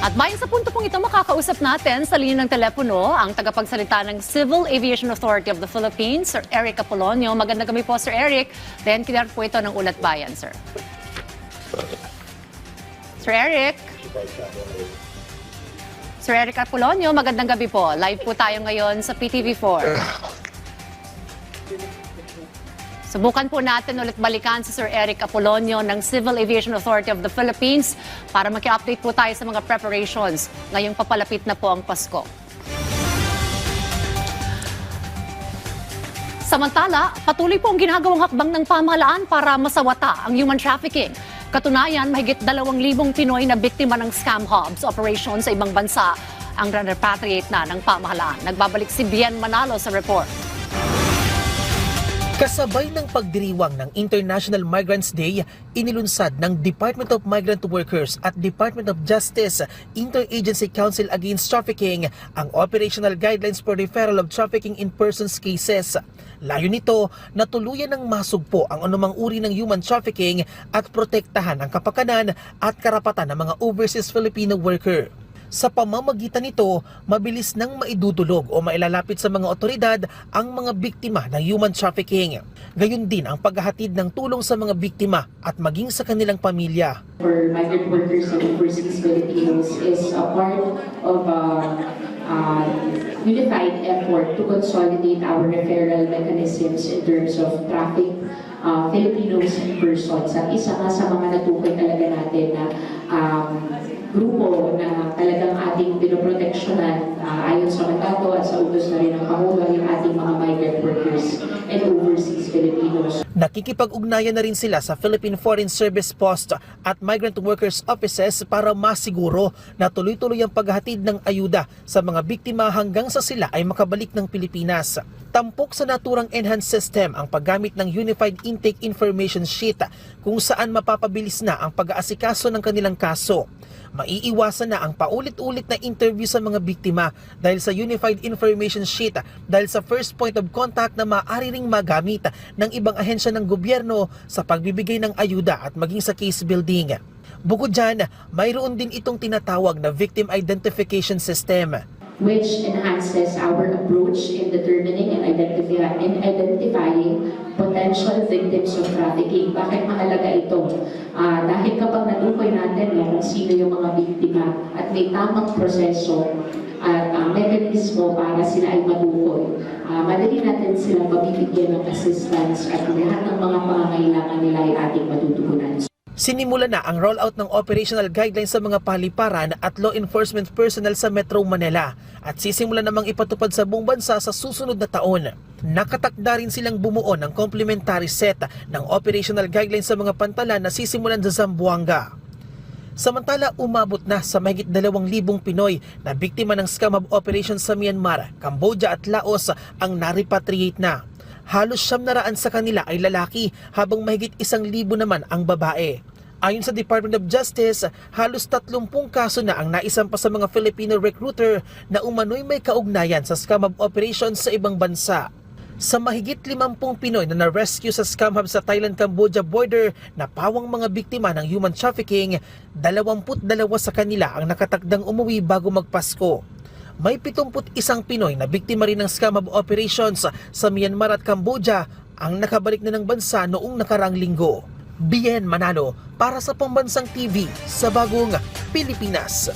At bayan sa punto pong ito, makakausap natin sa linya ng telepono ang tagapagsalita ng Civil Aviation Authority of the Philippines, Sir Eric Apolonio. Magandang gabi po, Sir Eric. Then, kinarap po ito ng Ulat Bayan, sir. Sir Eric. Sir Eric Apolonio, magandang gabi po. Live po tayo ngayon sa PTV4. Subukan po natin ulit balikan si Sir Eric Apolonio ng Civil Aviation Authority of the Philippines para maki-update po tayo sa mga preparations ngayong papalapit na po ang Pasko. Samantala, patuloy po ang ginagawang hakbang ng pamahalaan para masawata ang human trafficking. Katunayan, mahigit 2,000 Pinoy na biktima ng scam hubs operation sa ibang bansa ang repatriate na ng pamahalaan. Nagbabalik si Bien Manalo sa report. Kasabay ng pagdiriwang ng International Migrants Day, inilunsad ng Department of Migrant Workers at Department of Justice Interagency Council Against Trafficking ang Operational Guidelines for Referral of Trafficking in Persons Cases. Layo nito na tuluyan ng masugpo ang anumang uri ng human trafficking at protektahan ang kapakanan at karapatan ng mga overseas Filipino worker. Sa pamamagitan nito, mabilis nang maidudulog o mailalapit sa mga otoridad ang mga biktima ng human trafficking. Gayon din ang paghahatid ng tulong sa mga biktima at maging sa kanilang pamilya. For migrant workers and overseas Filipinos is a part of unified effort to consolidate our referral mechanisms in terms of traffic Filipinos in persons. At isa nga sa mga natukoy talaga natin na grupo na talagang ating pinoproteksyonan ayon sa mandato at sa utos na rin ng Pangulo yung ating mga migrant workers and overseas Filipinos. Nakikipag-ugnayan na rin sila sa Philippine Foreign Service Post at Migrant Workers Offices para masiguro na tuloy-tuloy ang paghahatid ng ayuda sa mga biktima hanggang sa sila ay makabalik ng Pilipinas. Tampok sa naturang enhanced system ang paggamit ng Unified Intake Information Sheet kung saan mapapabilis na ang pag-aasikaso ng kanilang kaso. Maiiwasan na ang paulit-ulit na interview sa mga biktima dahil sa Unified Information Sheet dahil sa first point of contact na maaari ring magamit ng ibang ahensya ng gobyerno sa pagbibigay ng ayuda at maging sa case building. Bukod dyan, mayroon din itong tinatawag na Victim Identification System, which enhances our approach in determining and identifying potential victims of trafficking. Bakit mahalaga ito? Dahil kapag natukoy natin kung sino yung mga biktima at may tamang proseso at mekanismo para sila ay matukoy, madali natin sila mabibigyan ng assistance at lahat ng mga pangangailangan nila ay ating matutugunan. Sinimula na ang rollout ng operational guidelines sa mga paliparan at law enforcement personnel sa Metro Manila at sisimula namang ipatupad sa buong bansa sa susunod na taon. Nakatakda rin silang bumuo ng complementary set ng operational guidelines sa mga pantalan na sisimulan sa Zamboanga. Samantala, umabot na sa mahigit 2,000 Pinoy na biktima ng scam hub operations sa Myanmar, Cambodia at Laos ang na-repatriate na. Halos 900 sa kanila ay lalaki habang mahigit 1,000 naman ang babae. Ayon sa Department of Justice, halos 30 kaso na ang naisampa sa mga Filipino recruiter na umano'y may kaugnayan sa scam hub operations sa ibang bansa. Sa mahigit 50 Pinoy na na-rescue sa scam hub sa Thailand-Cambodia border na pawang mga biktima ng human trafficking, 22 sa kanila ang nakatakdang umuwi bago magpasko. May 71 Pinoy na biktima rin ng scam hub operations sa Myanmar at Cambodia ang nakabalik na ng bansa noong nakarang linggo. Bien Manalo para sa Pambansang TV sa Bagong Pilipinas.